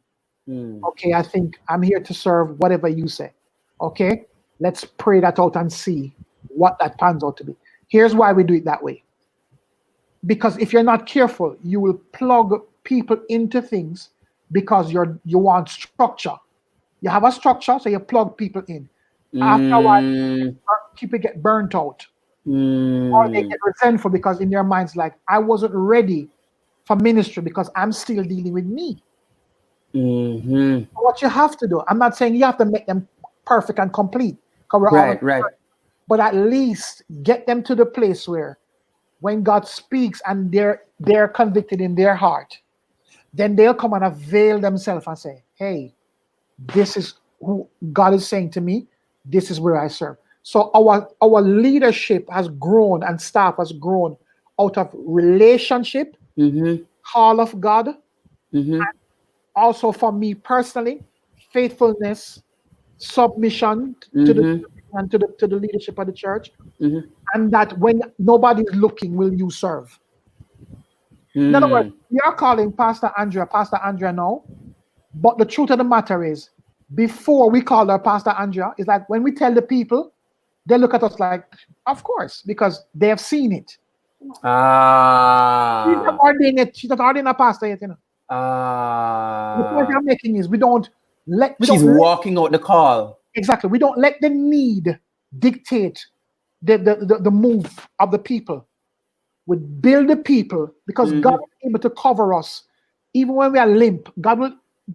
Okay, I think I'm here to serve whatever you say. Okay, let's pray that out and see what that pans out to be. Here's why we do it that way. Because if you're not careful, you will plug people into things because you want structure. You have a structure, so you plug people in. After a while, people get burnt out. Or they get resentful because in their minds, like, I wasn't ready for ministry because I'm still dealing with me. What you have to do, I'm not saying you have to make them perfect and complete. Right. But at least get them to the place where when God speaks and they're convicted in their heart, then they'll come and avail themselves and say, hey, this is who God is saying to me. This is where I serve. So our leadership has grown and staff has grown out of relationship, call of God, and also for me personally, faithfulness, submission to the leadership of the church, and that when nobody's looking, will you serve? In other words, we are calling Pastor Andrea now, but the truth of the matter is, before we call her Pastor Andrea, it's like when we tell the people, they look at us like, of course, because they have seen it. She's not ordained a pastor yet, you know. The point I'm making is she's walking out the call. Exactly. We don't let the need dictate the move of the people. We build the people because God is able to cover us. Even when we are limp, God will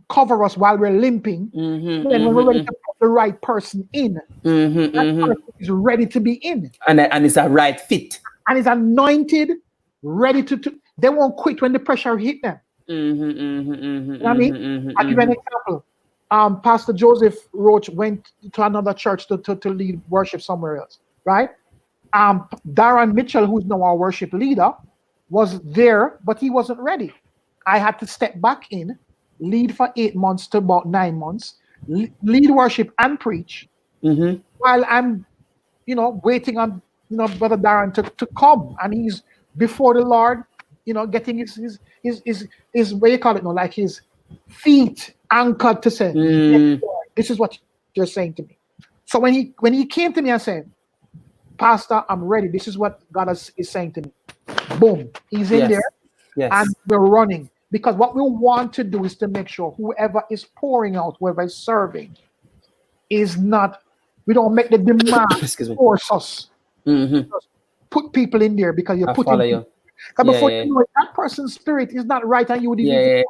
cover us while we're limping. Then when we're ready to put the right person in, that person is ready to be in. And it's a right fit. And is anointed, ready to they won't quit when the pressure hit them. You know what I mean? I'll give you an example. Pastor Joseph Roach went to another church to lead worship somewhere else, right? Darren Mitchell, who's now our worship leader, was there, but he wasn't ready. I had to step back in, lead for 8 months to about 9 months, lead worship and preach, while I'm, waiting on, Brother Darren to come, and he's before the Lord, getting his what you call it now, like his feet anchored to say, yes, Lord, this is what you're saying to me. So when he came to me and said, Pastor, I'm ready. This is what God is saying to me. Boom. He's in there. Yes. And we're running. Because what we want to do is to make sure whoever is pouring out, whoever is serving, is not, we don't make the demand force us. Put people in there because you're putting people. Because before you know it, that person's spirit is not right and you would even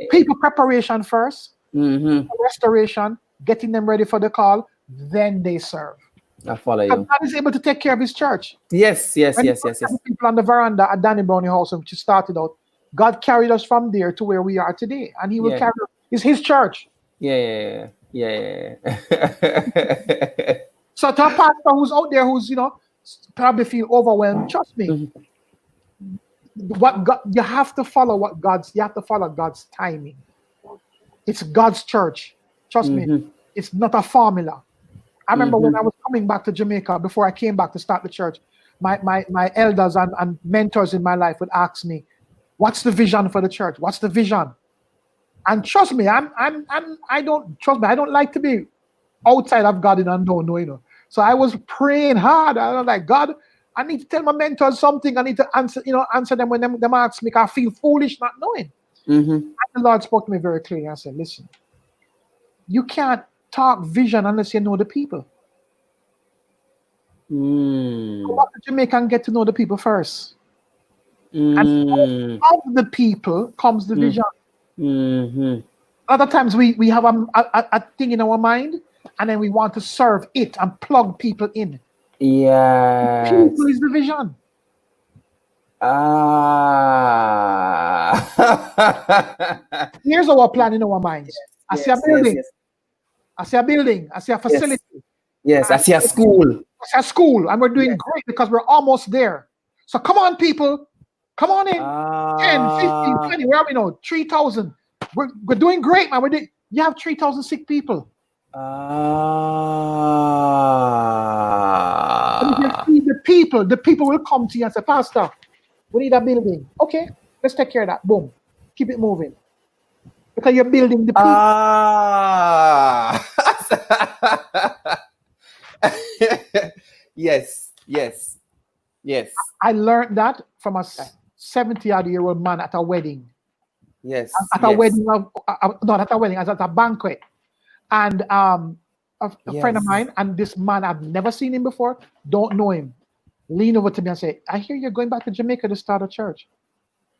people preparation first, restoration, getting them ready for the call, then they serve. I follow you. God is able to take care of his church. Yes. People on the veranda at Danny Brownie House, which started out, God carried us from there to where we are today, and he will carry us. It's his church. Yeah. So to a pastor who's out there who's, probably feel overwhelmed, trust me. What God, you have to follow God's timing. It's God's church. Trust me. It's not a formula. I remember when I was coming back to Jamaica, before I came back to start the church, my elders and mentors in my life would ask me, what's the vision for the church? What's the vision? And trust me, I don't like to be outside of God and I don't know, So I was praying hard. I was like, God, I need to tell my mentors something. I need to answer them when them ask me. I feel foolish not knowing. And the Lord spoke to me very clearly. I said, listen, you can't talk vision unless you know the people. Go back to Jamaica and get to know the people first. And out of the people comes the vision. Other times we have a thing in our mind, and then we want to serve it and plug people in. Yeah. People is the vision. Here's our plan in our minds. I see a building. I see a building. I see a facility. Yes, I see a school. I see a school, and we're doing great because we're almost there. So come on, people. Come on in. 10, 15, 20. Where are we now? 3,000. We're doing great, man. You have 3,000 sick people. The people will come to you and say, Pastor, we need a building. Okay, let's take care of that. Boom. Keep it moving. Because you're building the people. Yes. I learned that from a 70-odd-year-old man at a wedding. Yes. At a wedding, not at a wedding, at a banquet. And a friend of mine, and this man, I've never seen him before, don't know him, lean over to me and say, I hear you're going back to Jamaica to start a church.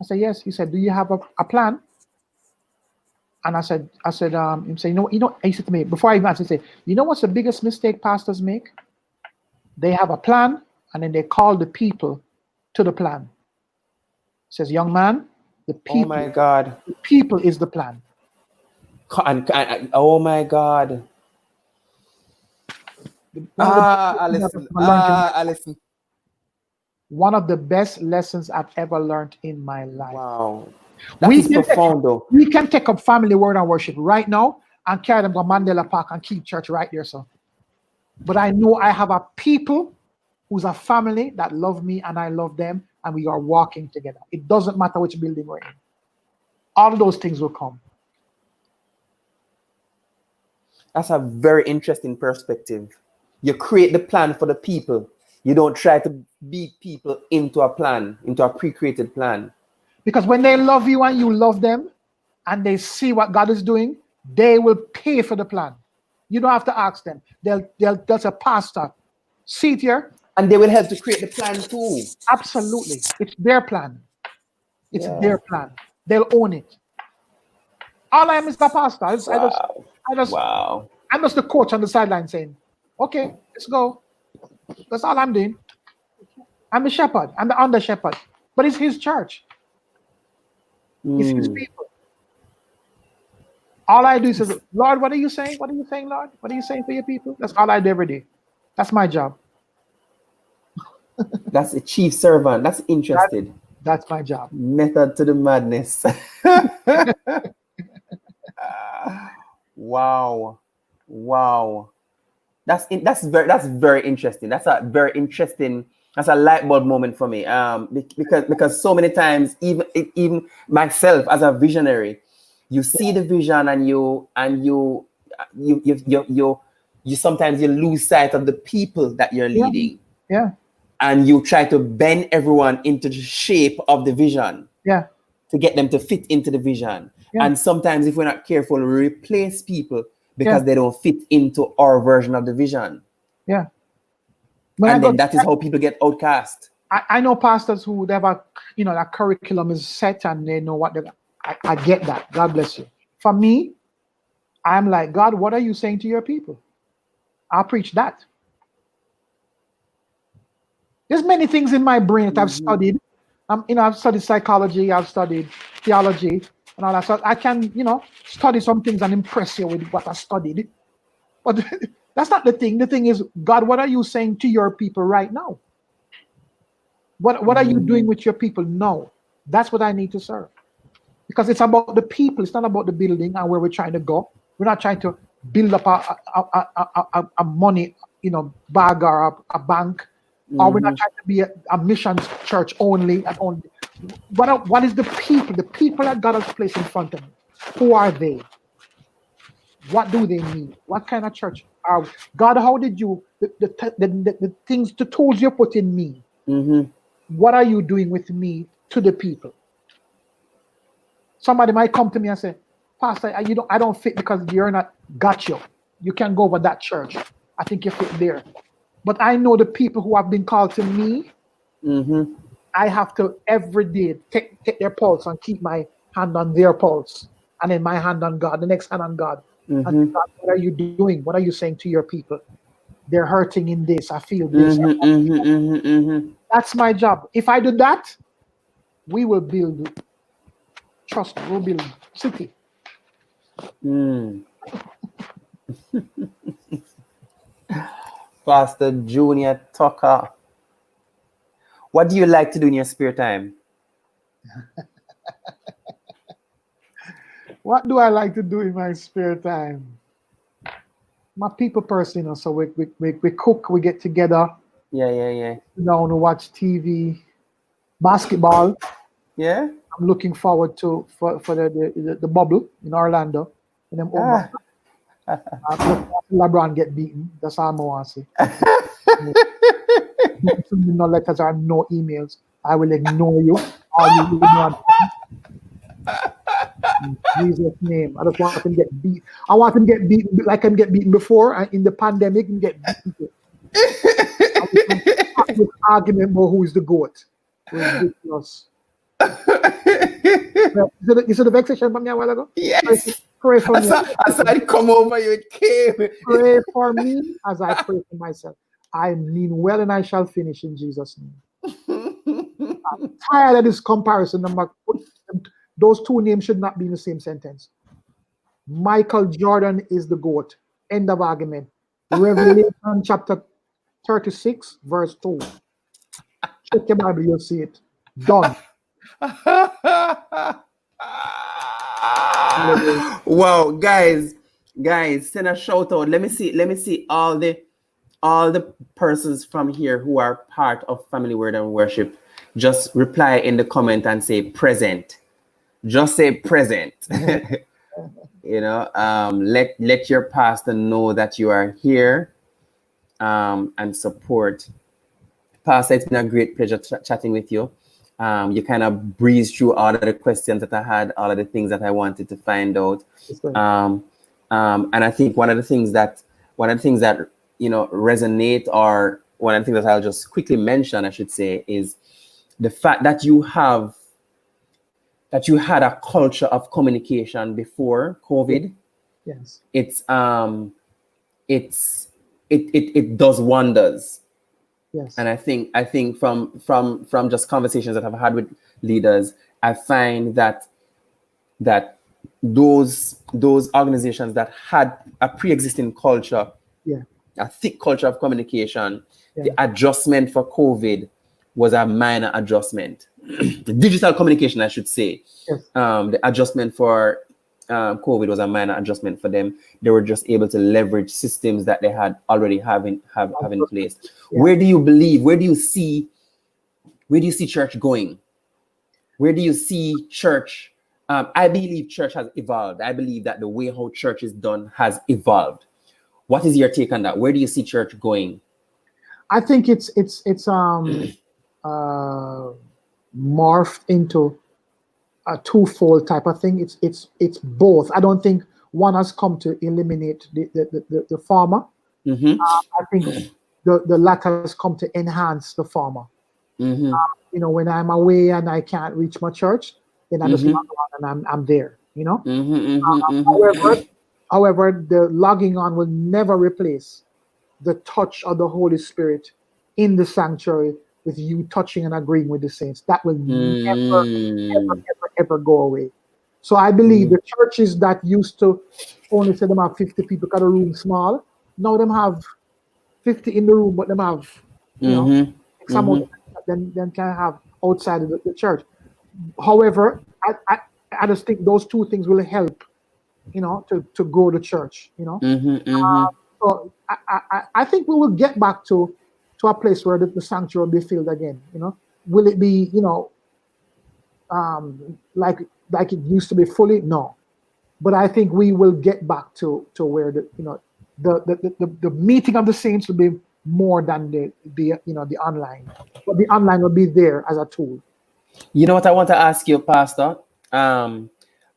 I said, yes. He said, do you have a plan? And I said, he said, he said to me, before I even answered, he said, you know what's the biggest mistake pastors make? They have a plan, and then they call the people to the plan. He says, young man, the people. Oh my God. The people is the plan. Oh my God. Listen. One of the best lessons I've ever learned in my life. Wow. That is profound, though. We can take up family word and worship right now and carry them to Mandela Park and keep church right there, so. But I know I have a people who's a family that love me and I love them, and we are walking together. It doesn't matter which building we're in. All of those things will come. That's a very interesting perspective. You create the plan for the people. You don't try to beat people into a plan, into a pre-created plan. Because when they love you and you love them, and they see what God is doing, they will pay for the plan. You don't have to ask them. They'll say, Pastor, see it here. And they will help to create the plan too. Absolutely. It's their plan. It's their plan. They'll own it. All I am is the pastor. I'm just the coach on the sideline saying, okay, let's go. That's all I'm doing. I'm the shepherd. I'm the under shepherd. But it's his church. It's his people. All I do is say, Lord, what are you saying? What are you saying, Lord? What are you saying for your people? That's all I do every day. That's my job. That's a chief servant. That's interested. That's my job. Method to the madness. Wow. That's very interesting. That's a light bulb moment for me. Because so many times, even myself as a visionary, you see the vision and you sometimes you lose sight of the people that you're leading. Yeah. And you try to bend everyone into the shape of the vision. Yeah. To get them to fit into the vision. Yeah. And sometimes if we're not careful, we replace people because they don't fit into our version of the vision. Yeah. And then that is how people get outcast. I know pastors who have a curriculum is set and they know what they're. I get that. God bless you. For me, I'm like, God, what are you saying to your people? I'll preach that. There's many things in my brain that I've studied. I've studied psychology, I've studied theology, and all that. So I can, study some things and impress you with what I studied. But that's not the thing. The thing is, God, what are you saying to your people right now? What are you doing with your people now? That's what I need to serve. Because it's about the people. It's not about the building and where we're trying to go. We're not trying to build up a money, bag or a bank. Or we're not trying to be a missions church only. What is the people? The people that God has placed in front of me. Who are they? What do they need? What kind of church are we? God, how did you, the things, the tools you put in me, what are you doing with me to the people? Somebody might come to me and say, Pastor, I don't fit because you're not got you. You can't go over that church. I think you fit there. But I know the people who have been called to me. I have to every day take their pulse and keep my hand on their pulse, and then my hand on God, the next hand on God. And God, what are you doing? What are you saying to your people? They're hurting in this. I feel this. That's my job. If I do that, we will build. Trust me, we'll build city. Pastor Junior Tucker, what do you like to do in your spare time? What do I like to do in my spare time? I'm a people person, so we cook, we get together. Yeah. Sit down to watch TV, basketball. Yeah. I'm looking forward to for the bubble in Orlando. And then LeBron get beaten. That's all I want to say. No letters or no emails. I will ignore you. All you know. In Jesus' name. I just want him to get beat. I want him to get beaten like him get beaten before in the pandemic and get beaten. This argument about who is the GOAT. Ridiculous. You saw the vexation from me a while ago? Yes. Pray for me. I saw it come over you. It came. Pray for me as I pray for myself. I mean well and I shall finish in Jesus' name. I'm tired of this comparison. Those two names should not be in the same sentence. Michael Jordan is the GOAT. End of argument. Revelation chapter 36, verse 2. Check your Bible, you'll see it. Done. Wow, guys, send a shout out. Let me see all the persons from here who are part of Family Word and Worship. Just reply in the comment and say present. Just say present. Let your pastor know that you are here and support. Pastor, it's been a great pleasure chatting with you. You kind of breezed through all of the questions that I had, all of the things that I wanted to find out. And I think one of the things that resonate, or one of the things that I'll just quickly mention, I should say, is the fact that you had a culture of communication before COVID. Yes. It does wonders. Yes. And I think from just conversations that I've had with leaders, I find that those organizations that had a pre-existing culture, a thick culture of communication, the adjustment for COVID was a minor adjustment. Digital communication, I should say. Yes. The adjustment for COVID was a minor adjustment for them. They were just able to leverage systems that they had already have in place. Yeah. Where do you see church going? Where do you see church? I believe church has evolved. I believe that the way how church is done has evolved. What is your take on that? Where do you see church going? I think it's morphed into a twofold type of thing. It's both. I don't think one has come to eliminate the farmer. I think the latter has come to enhance the farmer. You know, when I'm away and I can't reach my church, then I just log on and I'm there. You know. However, the logging on will never replace the touch of the Holy Spirit in the sanctuary with you touching and agreeing with the saints. That will ever go away. So I believe the churches that used to only say them have 50 people because the room small, now them have 50 in the room, but them have, you know, some of them can have outside of the church. However, I just think those two things will help, you know, to grow the church, you know. So I think we will get back to a place where the sanctuary will be filled again, you know. Will it be, you know, like it used to be fully? No. But I think we will get back to where the, you know, the meeting of the saints will be more than the you know, the online. But the online will be there as a tool. You know what I want to ask you, Pastor?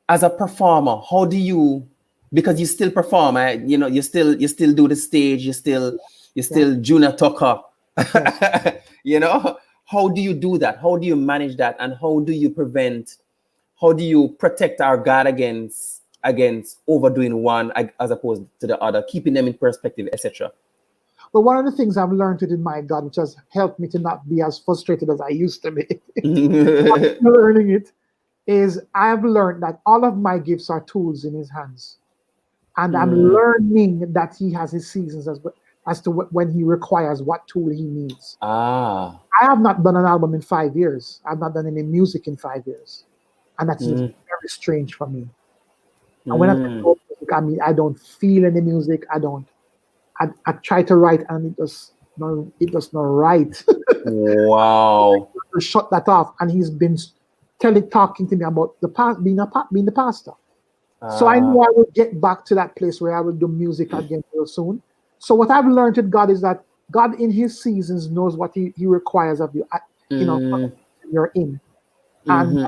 As a performer, how do you, because you still perform, you know, you still do the stage, you still Junior Tucker. You know, how do you do that? How do you manage that? And how do you protect our God against overdoing one as opposed to the other, keeping them in perspective, etc.? But one of the things I've learned within my God, which has helped me to not be as frustrated as I used to be, learning it, is I've learned that all of my gifts are tools in his hands. And I'm learning that he has his seasons as to when he requires what tool he needs. I have not done an album in 5 years. I've not done any music in 5 years. And that's very strange for me. And when I think about music, I mean, I don't feel any music. I try to write and it does not write. Wow. To shut that off. And he's been talking to me about being the pastor. So I knew I would get back to that place where I would do music again real soon. So what I've learned with God is that God in his seasons knows what he requires of you, you know, you're in. And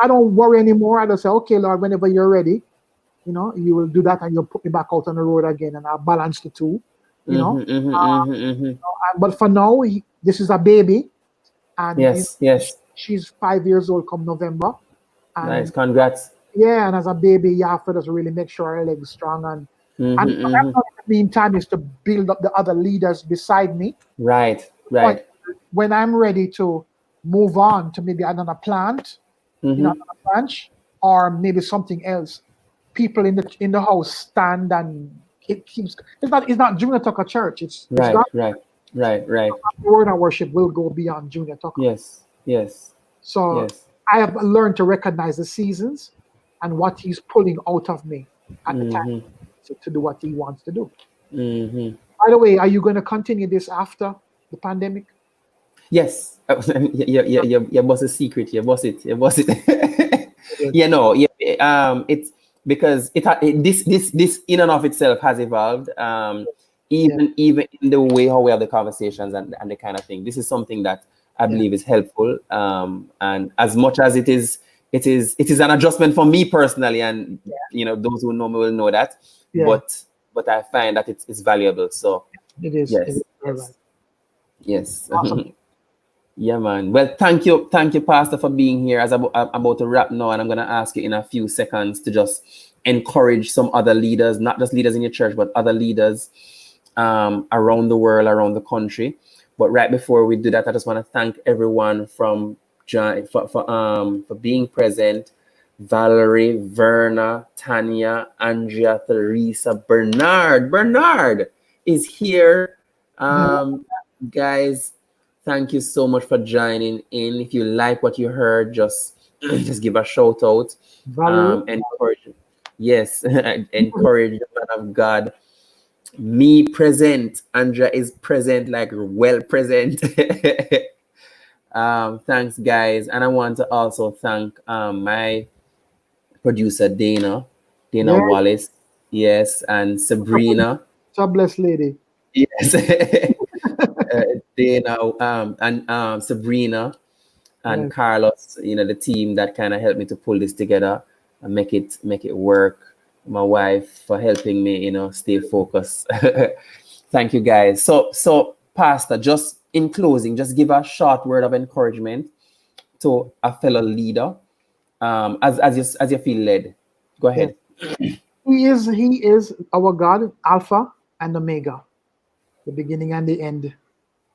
I don't worry anymore. I just say, okay, Lord, whenever you're ready, you know, you will do that and you'll put me back out on the road again and I'll balance the two, you know. But for now, this is a baby. And yes. She's 5 years old come November. And nice, congrats. Yeah, and as a baby, you have to just really make sure her legs strong and what I'm doing in the meantime is to build up the other leaders beside me. Right. But when I'm ready to move on to maybe another plant, you know, another branch, or maybe something else, people in the house stand and it keeps. It's not Junior Tucker Church. It's right. The word of worship will go beyond Junior Tucker. Yes. So I have learned to recognize the seasons and what he's pulling out of me at the time to do what he wants to do. By the way, are you going to continue this after the pandemic? Yes. Your boss is secret. Your boss it. It's because this in and of itself has evolved. Even in the way how we have the conversations and the kind of thing. This is something that I believe is helpful. And as much as it is an adjustment for me personally, and you know, those who know me will know that. But I find that it's valuable. So it is. Yes. Awesome. Yeah, man. Well, thank you, Pastor, for being here. As I'm about to wrap now, and I'm gonna ask you in a few seconds to just encourage some other leaders, not just leaders in your church, but other leaders around the world, around the country. But right before we do that, I just want to thank everyone for being present. Valerie, Verna, Tanya, Andrea, Theresa, Bernard is here. Guys, thank you so much for joining in. If you like what you heard, just give a shout out. Encourage the man of God. Me present. Andrea is present, like well present. Thanks, guys. And I want to also thank my producer Dana Wallace, and Sabrina. a blessed lady. Yes. Dana and Sabrina and Carlos, the team that kind of helped me to pull this together and make it work. My wife for helping me, stay focused. Thank you guys. So Pastor, just in closing, just give a short word of encouragement to a fellow leader, as you feel led. Go ahead. He is our God, Alpha and Omega, the beginning and the end.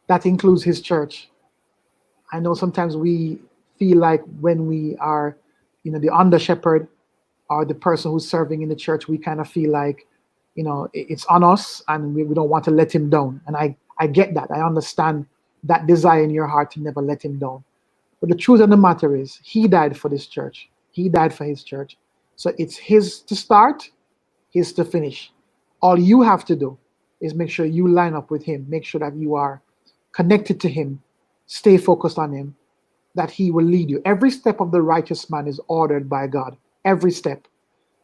That includes his church. I know sometimes we feel like when we are, the under shepherd or the person who's serving in the church, we kind of feel like, it's on us and we don't want to let him down. And I get that. I understand that desire in your heart to never let him down. But the truth of the matter is, he died for this church. He died for his church. So it's his to start, his to finish. All you have to do is make sure you line up with him. Make sure that you are connected to him. Stay focused on him, that he will lead you. Every step of the righteous man is ordered by God. Every step.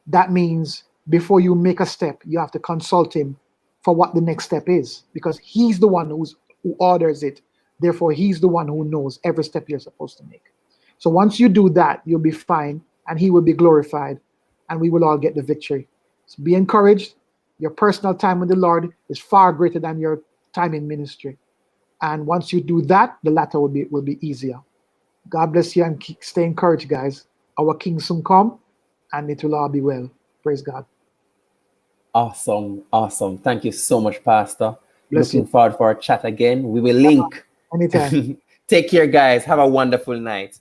That means before you make a step, you have to consult him for what the next step is, because he's the one who orders it. Therefore, he's the one who knows every step you're supposed to make. So once you do that, you'll be fine, and he will be glorified, and we will all get the victory. So be encouraged. Your personal time with the Lord is far greater than your time in ministry. And once you do that, the latter will be easier. God bless you, and stay encouraged, guys. Our King soon come, and it will all be well. Praise God. Awesome. Thank you so much, Pastor. Looking forward for our chat again. We will link. Anytime. Take care, guys. Have a wonderful night.